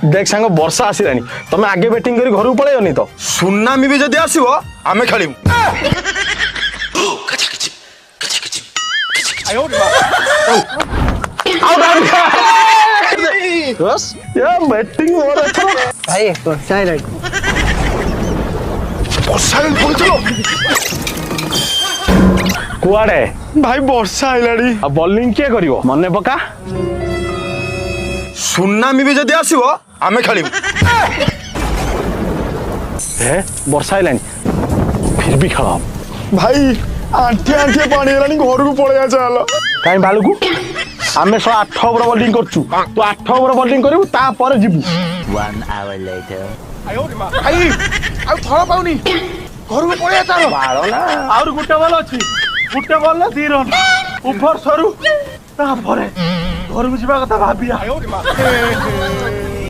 देख सांग वर्षा आसिलानी तमे आगे बैटिंग करी घर को पळेयोनी तो सुनामी भी जदी आसीबो आमे खेलिमु बस या बैटिंग हो रहा था भाई साइलेंट वर्षा पहुंचलो कुआडे भाई वर्षा आइलाडी आ बॉलिंग के करिवो मने पका सुनामी भी जदी आसीबो आमे खेलिमु हे वर्षा आइलानी फिर भी खेला भाई आंठी आंठी पानी हेलानी घर को पळेया चाल काई बालू को आमे 108 ओवर बॉलिंग करछु तो 8 ओवर बॉलिंग करिवु ता पर जिबु 1 hour later. भाई आ थोड़ा पाउनी घर को पळेया चाल बाळो ना और गुटे बॉल अछि गुटे बॉल 2 रन ऊपर सरू ता परे घर को जीवा कथा भाबिया